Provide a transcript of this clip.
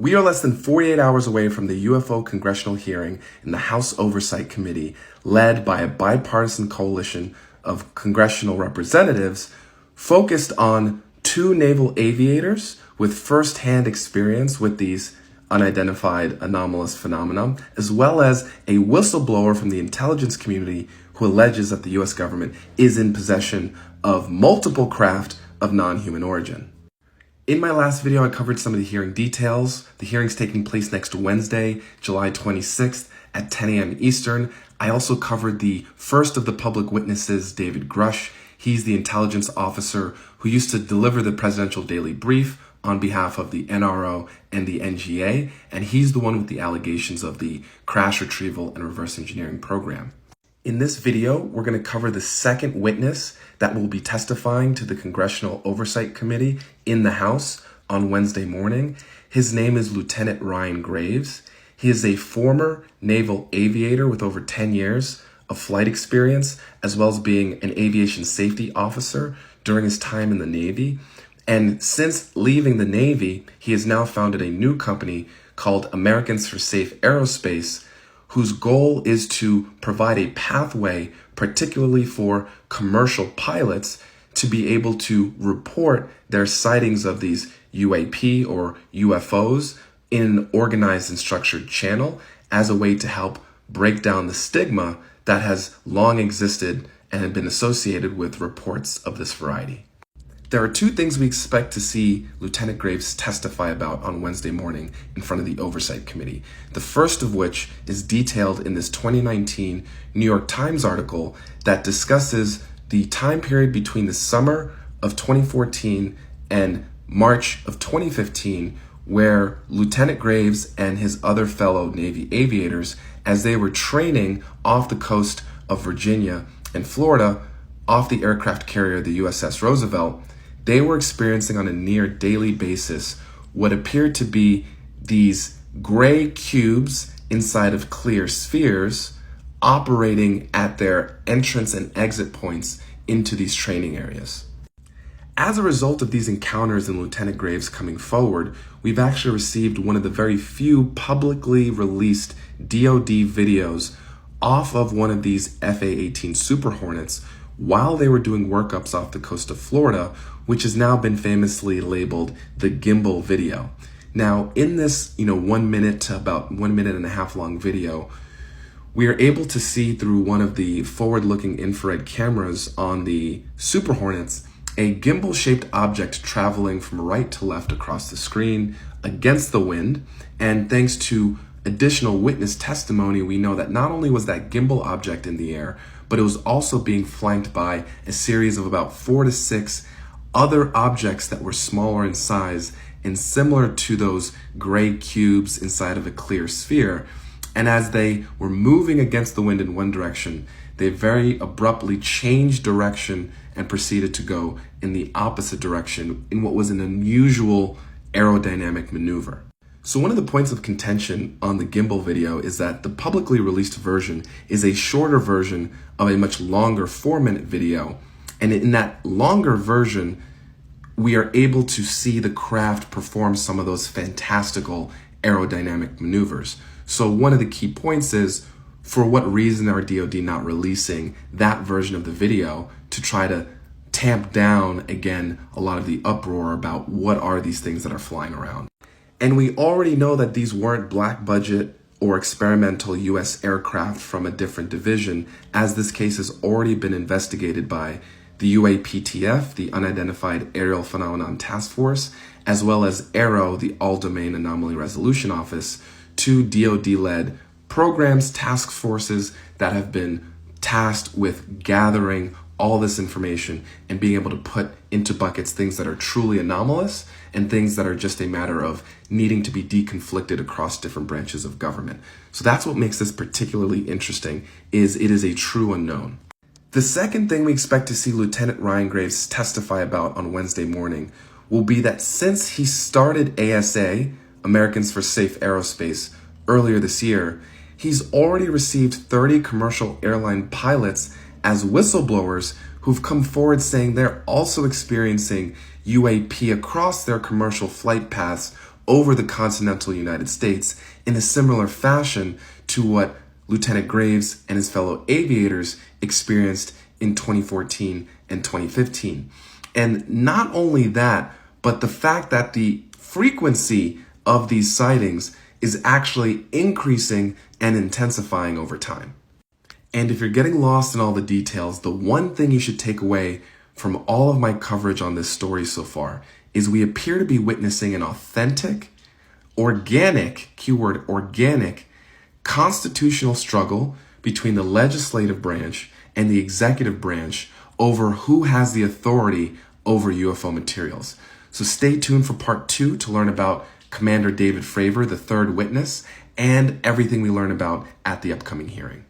We are less than 48 hours away from the UFO congressional hearing in the House Oversight Committee, led by a bipartisan coalition of congressional representatives focused on two naval aviators with first-hand experience with these unidentified anomalous phenomena, as well as a whistleblower from the intelligence community who alleges that the US government is in possession of multiple craft of non-human origin. In my last video, I covered some of the hearing details. The hearing's taking place next Wednesday, July 26th at 10 a.m. Eastern. I also covered the first of the public witnesses, David Grush. He's the intelligence officer who used to deliver the presidential daily brief on behalf of the NRO and the NGA, and he's the one with the allegations of the crash retrieval and reverse engineering program. In this video, we're going to cover the second witness that will be testifying to the Congressional Oversight Committee in the House on Wednesday morning. His name is Lieutenant Ryan Graves. He is a former naval aviator with over 10 years of flight experience, as well as being an aviation safety officer during his time in the Navy. And since leaving the Navy, he has now founded a new company called Americans for Safe Aerospace, whose goal is to provide a pathway, particularly for commercial pilots, to be able to report their sightings of these UAP or UFOs in an organized and structured channel as a way to help break down the stigma that has long existed and had been associated with reports of this variety. There are two things we expect to see Lieutenant Graves testify about on Wednesday morning in front of the Oversight Committee. The first of which is detailed in this 2019 New York Times article that discusses the time period between the summer of 2014 and March of 2015, where Lieutenant Graves and his other fellow Navy aviators, as they were training off the coast of Virginia and Florida, off the aircraft carrier, the USS Roosevelt, they were experiencing on a near daily basis what appeared to be these gray cubes inside of clear spheres operating at their entrance and exit points into these training areas. As a result of these encounters and Lieutenant Graves coming forward, we've actually received one of the very few publicly released DoD videos off of one of these FA-18 Super Hornets while they were doing workups off the coast of Florida, which has now been famously labeled the gimbal video. Now, in this 1 minute to about 1 minute and a half long video, we are able to see through one of the forward-looking infrared cameras on the Super Hornets a gimbal-shaped object traveling from right to left across the screen against the wind. And thanks to additional witness testimony, we know that not only was that gimbal object in the air, but it was also being flanked by a series of about 4 to 6 other objects that were smaller in size and similar to those gray cubes inside of a clear sphere. And as they were moving against the wind in one direction, they very abruptly changed direction and proceeded to go in the opposite direction in what was an unusual aerodynamic maneuver. So one of the points of contention on the gimbal video is that the publicly released version is a shorter version of a much longer 4-minute video. And in that longer version, we are able to see the craft perform some of those fantastical aerodynamic maneuvers. So one of the key points is, for what reason are DoD not releasing that version of the video to try to tamp down, again, a lot of the uproar about what are these things that are flying around? And we already know that these weren't black budget or experimental US aircraft from a different division, as this case has already been investigated by the UAPTF, the Unidentified Aerial Phenomenon Task Force, as well as AARO, the All-Domain Anomaly Resolution Office, two DoD-led programs, task forces that have been tasked with gathering all this information and being able to put into buckets things that are truly anomalous and things that are just a matter of needing to be deconflicted across different branches of government. So that's what makes this particularly interesting, is it is a true unknown. The second thing we expect to see Lieutenant Ryan Graves testify about on Wednesday morning will be that since he started ASA, Americans for Safe Aerospace, earlier this year, he's already received 30 commercial airline pilots as whistleblowers who've come forward saying they're also experiencing UAP across their commercial flight paths over the continental United States in a similar fashion to what Lieutenant Graves and his fellow aviators experienced in 2014 and 2015. And not only that, but the fact that the frequency of these sightings is actually increasing and intensifying over time. And if you're getting lost in all the details, the one thing you should take away from all of my coverage on this story so far is we appear to be witnessing an authentic, organic, keyword organic, constitutional struggle between the legislative branch and the executive branch over who has the authority over UFO materials. So stay tuned for part 2 to learn about Commander David Fravor, the third witness, and everything we learn about at the upcoming hearing.